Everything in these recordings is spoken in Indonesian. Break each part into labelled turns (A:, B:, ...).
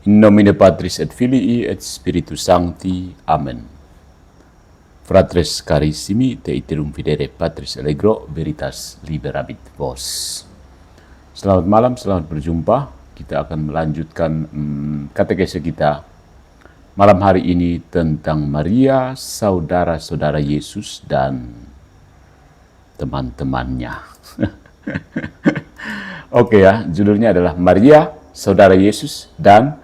A: In nomine Patris et Filii et Spiritus Sancti. Amen. Fratres carissimi, te iterum fidere Patris allegro, veritas liberabit vos. Selamat malam, selamat berjumpa. Kita akan melanjutkan katekese kita malam hari ini tentang Maria, saudara-saudara Yesus dan teman-temannya. Oke ya, judulnya adalah Maria, saudara Yesus dan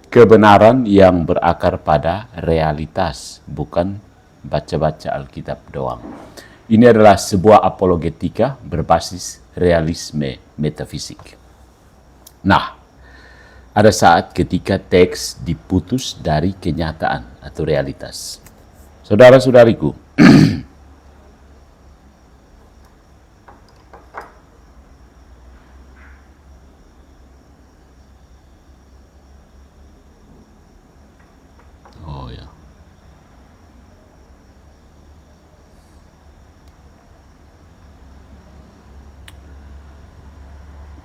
A: kebenaran yang berakar pada realitas, bukan baca-baca Alkitab doang. Ini adalah sebuah apologetika berbasis realisme metafisik. Nah, ada saat ketika teks diputus dari kenyataan atau realitas. Saudara-saudariku,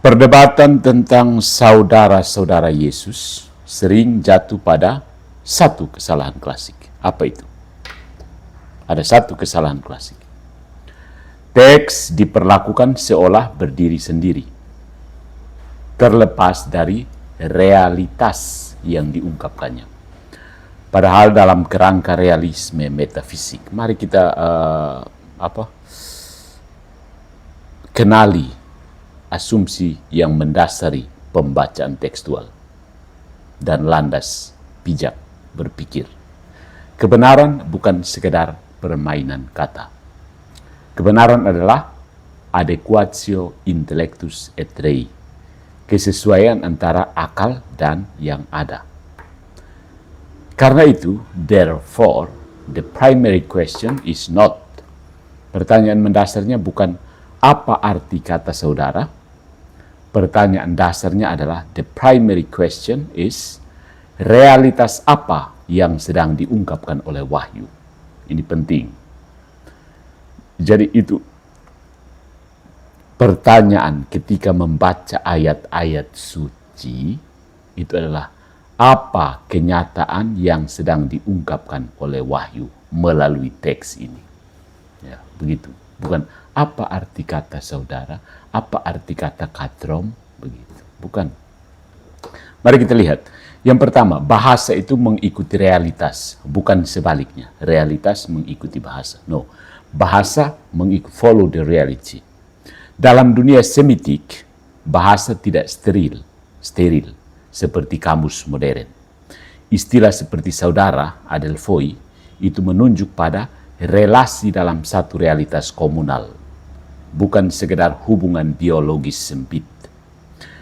A: perdebatan tentang saudara-saudara Yesus sering jatuh pada satu kesalahan klasik. Apa itu? Ada satu kesalahan klasik. Teks diperlakukan seolah berdiri sendiri, terlepas dari realitas yang diungkapkannya. Padahal dalam kerangka realisme metafisik, mari kita kenali asumsi yang mendasari pembacaan tekstual dan landas bijak berpikir. Kebenaran bukan sekedar permainan kata. Kebenaran adalah adequatio intellectus et rei, kesesuaian antara akal dan yang ada. Karena itu, therefore, the primary question is not, pertanyaan mendasarnya bukan apa arti kata saudara. Pertanyaan dasarnya adalah the primary question is realitas apa yang sedang diungkapkan oleh wahyu. Ini penting. Jadi itu pertanyaan ketika membaca ayat-ayat suci itu adalah apa kenyataan yang sedang diungkapkan oleh wahyu melalui teks ini. Ya, begitu. Bukan apa arti kata saudara, apa arti kata katrom, begitu. Bukan. Mari kita lihat. Yang pertama, bahasa itu mengikuti realitas, bukan sebaliknya. Realitas mengikuti bahasa. No, bahasa follow the reality. Dalam dunia semitik, bahasa tidak steril seperti kamus modern. Istilah seperti saudara, adelphoi, itu menunjuk pada relasi dalam satu realitas komunal, bukan sekedar hubungan biologis sempit.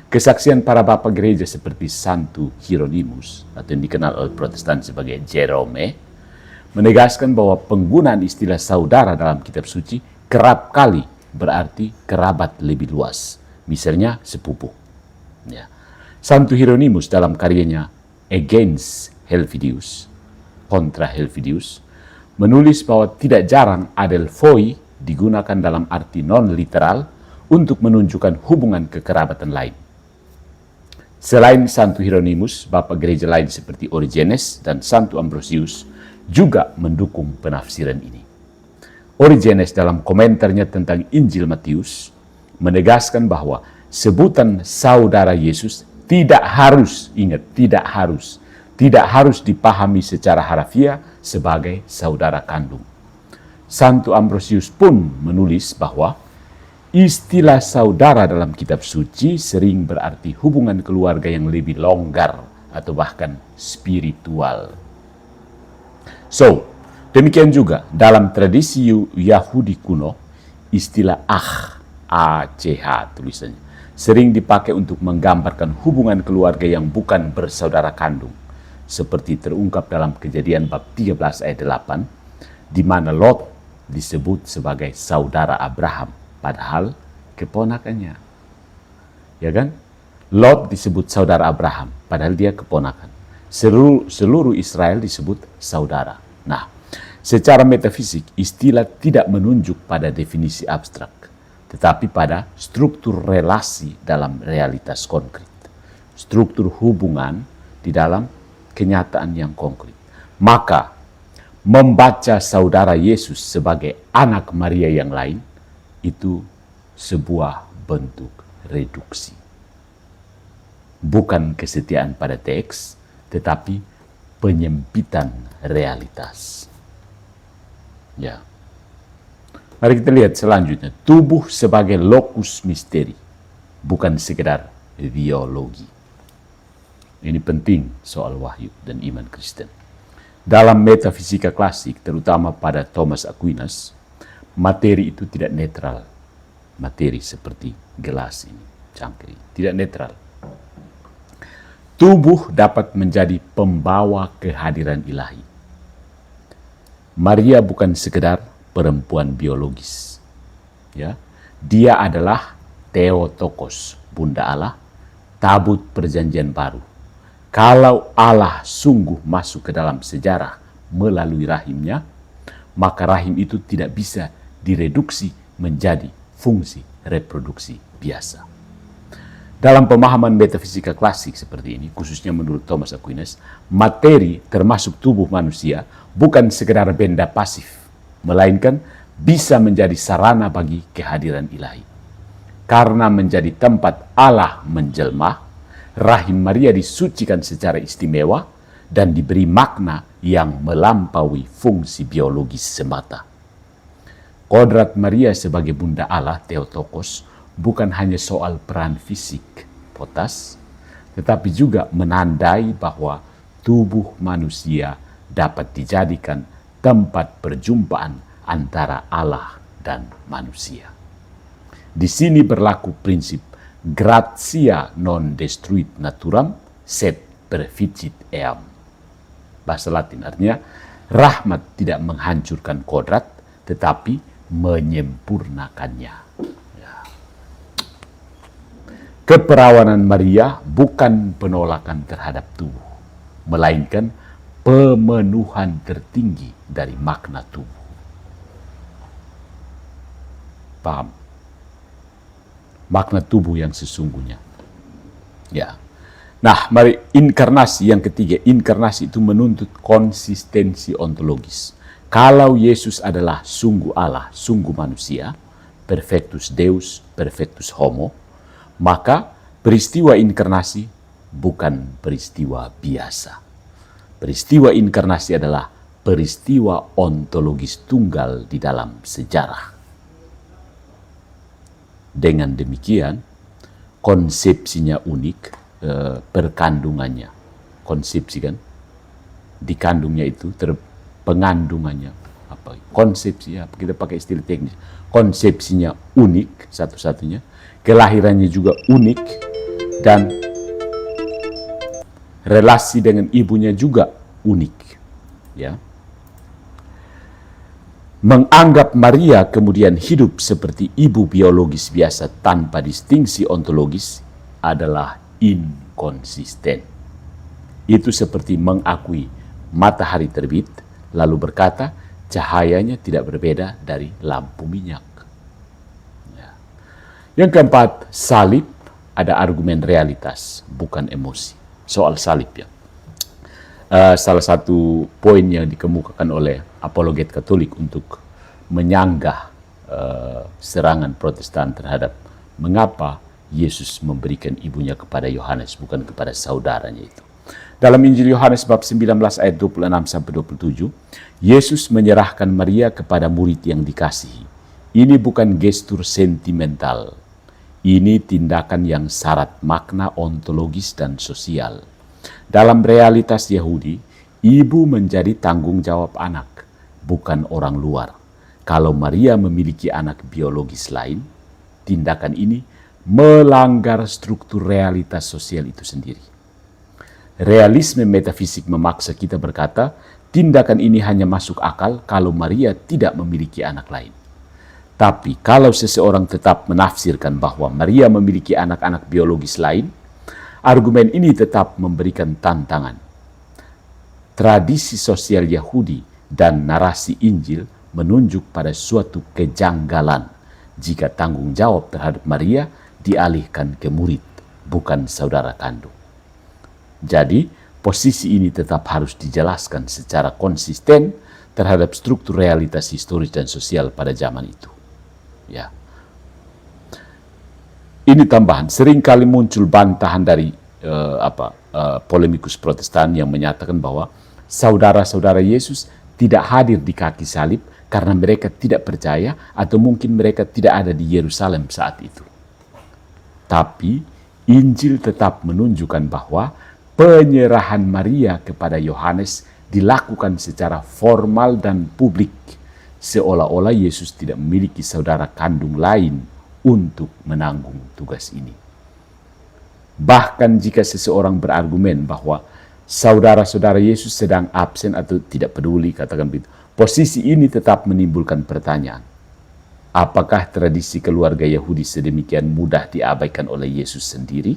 A: Kesaksian para bapak gereja seperti Santo Hieronymus, atau yang dikenal oleh Protestan sebagai Jerome, menegaskan bahwa penggunaan istilah saudara dalam kitab suci kerap kali berarti kerabat lebih luas, misalnya sepupu. Ya. Santo Hieronymus dalam karyanya Against Helvidius, kontra Helvidius, menulis bahwa tidak jarang adelphoi digunakan dalam arti non-literal untuk menunjukkan hubungan kekerabatan lain. Selain Santo Hieronymus, bapak gereja lain seperti Origenes dan Santo Ambrosius juga mendukung penafsiran ini. Origenes dalam komentarnya tentang Injil Matius menegaskan bahwa sebutan saudara Yesus tidak harus dipahami secara harafiah sebagai saudara kandung. Santo Ambrosius pun menulis bahwa istilah saudara dalam kitab suci sering berarti hubungan keluarga yang lebih longgar atau bahkan spiritual. So, demikian juga dalam tradisi Yahudi kuno, istilah ACH tulisannya, sering dipakai untuk menggambarkan hubungan keluarga yang bukan bersaudara kandung, seperti terungkap dalam Kejadian bab 13 ayat 8, di mana Lot disebut sebagai saudara Abraham, padahal keponakannya. Ya kan? Lot disebut saudara Abraham, padahal dia keponakan. Seluruh Israel disebut saudara. Nah, secara metafisik, istilah tidak menunjuk pada definisi abstrak, tetapi pada struktur relasi dalam realitas konkret. Struktur hubungan di dalam kenyataan yang konkret. Maka membaca saudara Yesus sebagai anak Maria yang lain itu sebuah bentuk reduksi. Bukan kesetiaan pada teks, tetapi penyempitan realitas. Ya. Mari kita lihat selanjutnya. Tubuh sebagai lokus misteri, bukan sekedar biologi. Ini penting soal wahyu dan iman Kristen. Dalam metafisika klasik, terutama pada Thomas Aquinas, materi itu tidak netral. Materi seperti gelas ini, cangkir, tidak netral. Tubuh dapat menjadi pembawa kehadiran ilahi. Maria bukan sekedar perempuan biologis. Ya, dia adalah Theotokos, Bunda Allah, tabut perjanjian baru. Kalau Allah sungguh masuk ke dalam sejarah melalui rahimnya, maka rahim itu tidak bisa direduksi menjadi fungsi reproduksi biasa. Dalam pemahaman metafisika klasik seperti ini, khususnya menurut Thomas Aquinas, materi termasuk tubuh manusia bukan sekedar benda pasif, melainkan bisa menjadi sarana bagi kehadiran ilahi. Karena menjadi tempat Allah menjelma, rahim Maria disucikan secara istimewa dan diberi makna yang melampaui fungsi biologis semata. Kodrat Maria sebagai Bunda Allah, Theotokos, bukan hanya soal peran fisik, potas, tetapi juga menandai bahwa tubuh manusia dapat dijadikan tempat perjumpaan antara Allah dan manusia. Di sini berlaku prinsip gratia non destruit naturam sed perficit eam. Bahasa Latin artinya, rahmat tidak menghancurkan kodrat, tetapi menyempurnakannya. Ya. Keperawanan Maria bukan penolakan terhadap tubuh, melainkan pemenuhan tertinggi dari makna tubuh. Paham? Makna tubuh yang sesungguhnya. Ya. Nah, mari inkarnasi yang ketiga. Inkarnasi itu menuntut konsistensi ontologis. Kalau Yesus adalah sungguh Allah, sungguh manusia, perfectus Deus, perfectus homo, maka peristiwa inkarnasi bukan peristiwa biasa. Peristiwa inkarnasi adalah peristiwa ontologis tunggal di dalam sejarah. Dengan demikian, konsepsinya unik, perkandungannya. Konsepsi kan? Dikandungnya itu, pengandungannya. Apa? Konsepsi, ya, kita pakai istilah teknis. Konsepsinya unik, satu-satunya. Kelahirannya juga unik. Dan relasi dengan ibunya juga unik. Ya. Menganggap Maria kemudian hidup seperti ibu biologis biasa tanpa distingsi ontologis adalah inkonsisten. Itu seperti mengakui matahari terbit, lalu berkata cahayanya tidak berbeda dari lampu minyak. Ya. Yang keempat, salib ada argumen realitas, bukan emosi. Soal salib ya. Salah satu poin yang dikemukakan oleh apologet Katolik untuk menyanggah serangan Protestan terhadap mengapa Yesus memberikan ibunya kepada Yohanes, bukan kepada saudaranya itu. Dalam Injil Yohanes bab 19 ayat 26-27, Yesus menyerahkan Maria kepada murid yang dikasihi. Ini bukan gestur sentimental. Ini tindakan yang syarat makna ontologis dan sosial. Dalam realitas Yahudi, ibu menjadi tanggung jawab anak, bukan orang luar. Kalau Maria memiliki anak biologis lain, tindakan ini melanggar struktur realitas sosial itu sendiri. Realisme metafisik memaksa kita berkata, tindakan ini hanya masuk akal kalau Maria tidak memiliki anak lain. Tapi kalau seseorang tetap menafsirkan bahwa Maria memiliki anak-anak biologis lain, argumen ini tetap memberikan tantangan. Tradisi sosial Yahudi dan narasi Injil menunjuk pada suatu kejanggalan jika tanggung jawab terhadap Maria dialihkan ke murid, bukan saudara kandung. Jadi, posisi ini tetap harus dijelaskan secara konsisten terhadap struktur realitas historis dan sosial pada zaman itu. Ya. Ini tambahan, seringkali muncul bantahan dari polemikus Protestan yang menyatakan bahwa saudara-saudara Yesus tidak hadir di kaki salib karena mereka tidak percaya atau mungkin mereka tidak ada di Yerusalem saat itu. Tapi Injil tetap menunjukkan bahwa penyerahan Maria kepada Yohanes dilakukan secara formal dan publik, seolah-olah Yesus tidak memiliki saudara kandung lain untuk menanggung tugas ini. Bahkan jika seseorang berargumen bahwa saudara-saudara Yesus sedang absen atau tidak peduli, katakan begitu, posisi ini tetap menimbulkan pertanyaan. Apakah tradisi keluarga Yahudi sedemikian mudah diabaikan oleh Yesus sendiri?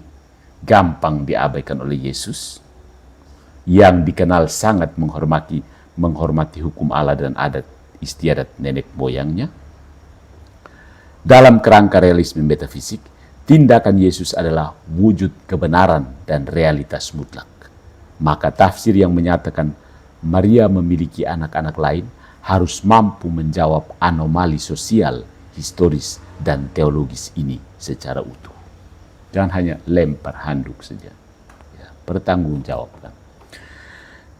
A: Gampang diabaikan oleh Yesus? Yang dikenal sangat menghormati hukum Allah dan adat istiadat nenek moyangnya? Dalam kerangka realisme metafisik, tindakan Yesus adalah wujud kebenaran dan realitas mutlak. Maka tafsir yang menyatakan Maria memiliki anak-anak lain harus mampu menjawab anomali sosial, historis, dan teologis ini secara utuh. Jangan hanya lempar handuk saja. Ya, bertanggungjawabkan.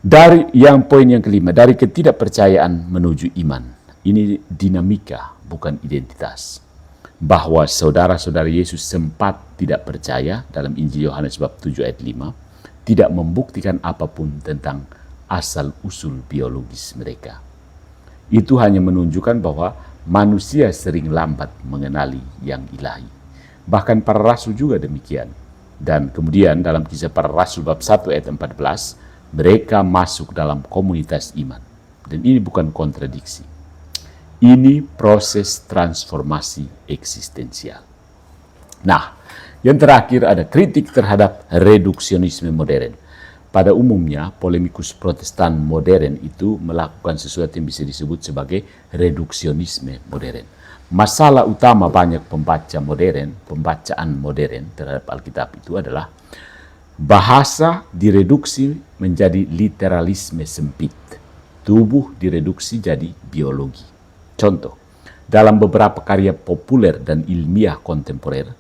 A: Dari poin yang kelima, dari ketidakpercayaan menuju iman. Ini dinamika, bukan identitas. Bahwa saudara-saudara Yesus sempat tidak percaya dalam Injil Yohanes bab 7 ayat 5 tidak membuktikan apapun tentang asal-usul biologis mereka. Itu hanya menunjukkan bahwa manusia sering lambat mengenali yang ilahi. Bahkan para rasul juga demikian. Dan kemudian dalam Kisah Para Rasul bab 1 ayat 14, mereka masuk dalam komunitas iman. Dan ini bukan kontradiksi. Ini proses transformasi eksistensial. Nah, yang terakhir ada kritik terhadap reduksionisme modern. Pada umumnya, polemikus Protestan modern itu melakukan sesuatu yang bisa disebut sebagai reduksionisme modern. Masalah utama banyak pembacaan modern terhadap Alkitab itu adalah bahasa direduksi menjadi literalisme sempit. Tubuh direduksi jadi biologi. Contoh, dalam beberapa karya populer dan ilmiah kontemporer,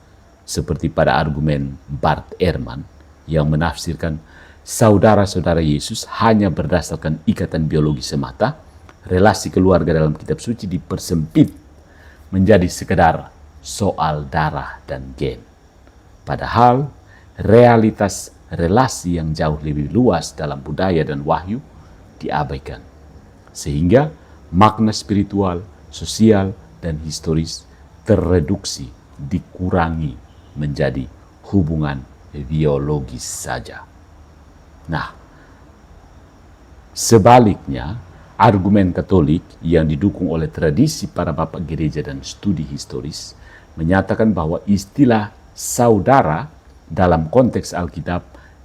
A: seperti pada argumen Bart Ehrman yang menafsirkan saudara-saudara Yesus hanya berdasarkan ikatan biologi semata, relasi keluarga dalam kitab suci dipersempit menjadi sekedar soal darah dan gen. Padahal, realitas relasi yang jauh lebih luas dalam budaya dan wahyu diabaikan. Sehingga makna spiritual, sosial, dan historis terreduksi, dikurangi menjadi hubungan biologis saja. Nah, sebaliknya, argumen Katolik yang didukung oleh tradisi para bapak gereja dan studi historis menyatakan bahwa istilah saudara dalam konteks Alkitab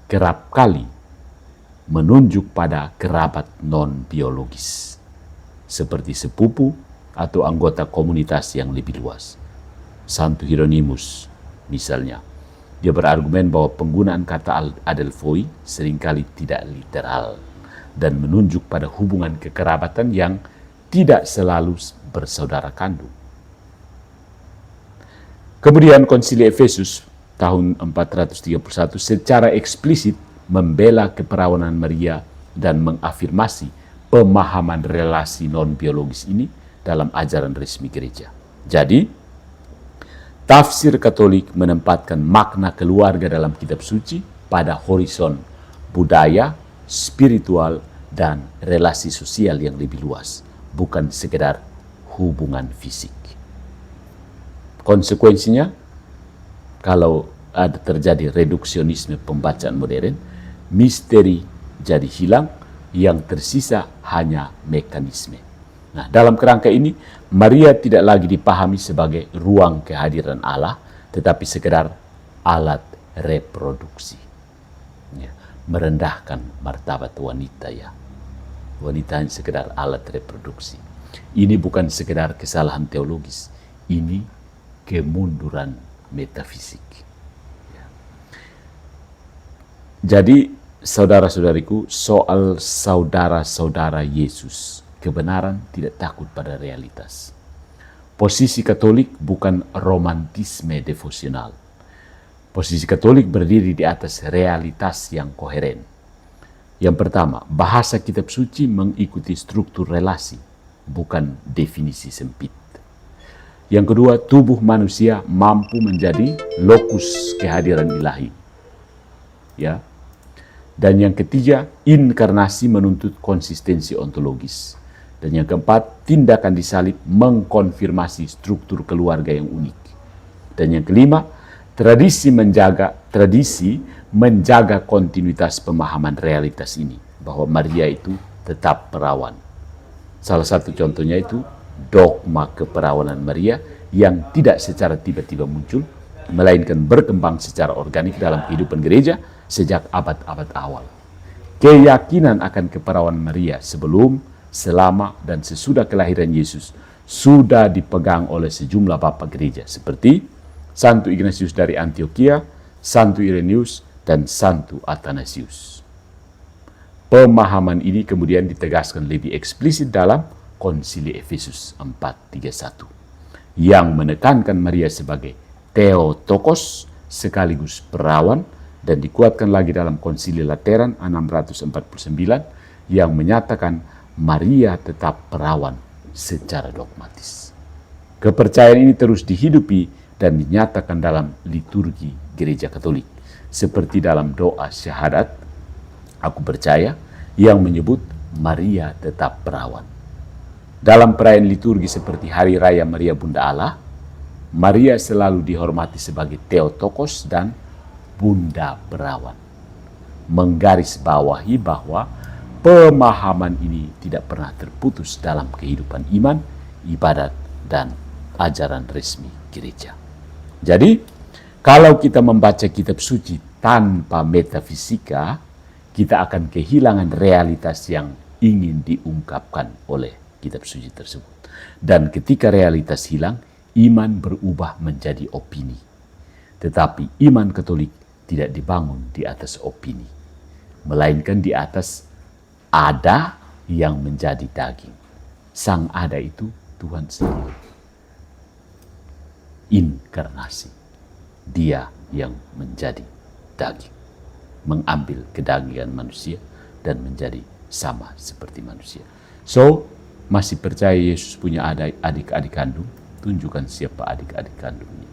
A: kerap kali menunjuk pada kerabat non-biologis, seperti sepupu atau anggota komunitas yang lebih luas. Santo Hieronymus misalnya, dia berargumen bahwa penggunaan kata adelphoi seringkali tidak literal dan menunjuk pada hubungan kekerabatan yang tidak selalu bersaudara kandung. Kemudian Konsili Efesus tahun 431 secara eksplisit membela keperawanan Maria dan mengafirmasi pemahaman relasi non-biologis ini dalam ajaran resmi gereja. Jadi, tafsir Katolik menempatkan makna keluarga dalam kitab suci pada horizon budaya, spiritual, dan relasi sosial yang lebih luas, bukan sekedar hubungan fisik. Konsekuensinya, kalau ada terjadi reduksionisme pembacaan modern, misteri jadi hilang, yang tersisa hanya mekanisme. Nah, dalam kerangka ini, Maria tidak lagi dipahami sebagai ruang kehadiran Allah, tetapi sekedar alat reproduksi. Ya, merendahkan martabat wanita ya. Wanita hanya sekedar alat reproduksi. Ini bukan sekedar kesalahan teologis, ini kemunduran metafisik. Ya. Jadi saudara-saudariku, soal saudara-saudara Yesus, kebenaran tidak takut pada realitas. Posisi Katolik bukan romantisme devosional. Posisi Katolik berdiri di atas realitas yang koheren. Yang pertama, bahasa kitab suci mengikuti struktur relasi, bukan definisi sempit. Yang kedua, tubuh manusia mampu menjadi lokus kehadiran ilahi. Ya. Dan yang ketiga, inkarnasi menuntut konsistensi ontologis. Dan yang keempat, tindakan disalib mengkonfirmasi struktur keluarga yang unik. Dan yang kelima, tradisi menjaga kontinuitas pemahaman realitas ini, bahwa Maria itu tetap perawan. Salah satu contohnya itu dogma keperawanan Maria yang tidak secara tiba-tiba muncul, melainkan berkembang secara organik dalam kehidupan gereja sejak abad-abad awal. Keyakinan akan keperawanan Maria sebelum, selama, dan sesudah kelahiran Yesus sudah dipegang oleh sejumlah bapak gereja seperti Santo Ignatius dari Antioquia, Santo Irenaeus, dan Santo Athanasius. Pemahaman ini kemudian ditegaskan lebih eksplisit dalam Konsili Efesus 431 yang menekankan Maria sebagai Theotokos sekaligus perawan, dan dikuatkan lagi dalam Konsili Lateran 649 yang menyatakan Maria tetap perawan secara dogmatis. Kepercayaan ini terus dihidupi dan dinyatakan dalam liturgi Gereja Katolik, seperti dalam doa syahadat, aku percaya, yang menyebut Maria tetap perawan. Dalam perayaan liturgi seperti Hari Raya Maria Bunda Allah, Maria selalu dihormati sebagai Theotokos dan Bunda Perawan, menggarisbawahi bahwa pemahaman ini tidak pernah terputus dalam kehidupan iman, ibadat, dan ajaran resmi gereja. Jadi, kalau kita membaca kitab suci tanpa metafisika, kita akan kehilangan realitas yang ingin diungkapkan oleh kitab suci tersebut. Dan ketika realitas hilang, iman berubah menjadi opini. Tetapi iman Katolik tidak dibangun di atas opini, melainkan di atas ada yang menjadi daging. Sang ada itu Tuhan sendiri. Inkarnasi. Dia yang menjadi daging. Mengambil kedagingan manusia dan menjadi sama seperti manusia. So, masih percaya Yesus punya adik-adik kandung? Tunjukkan siapa adik-adik kandungnya.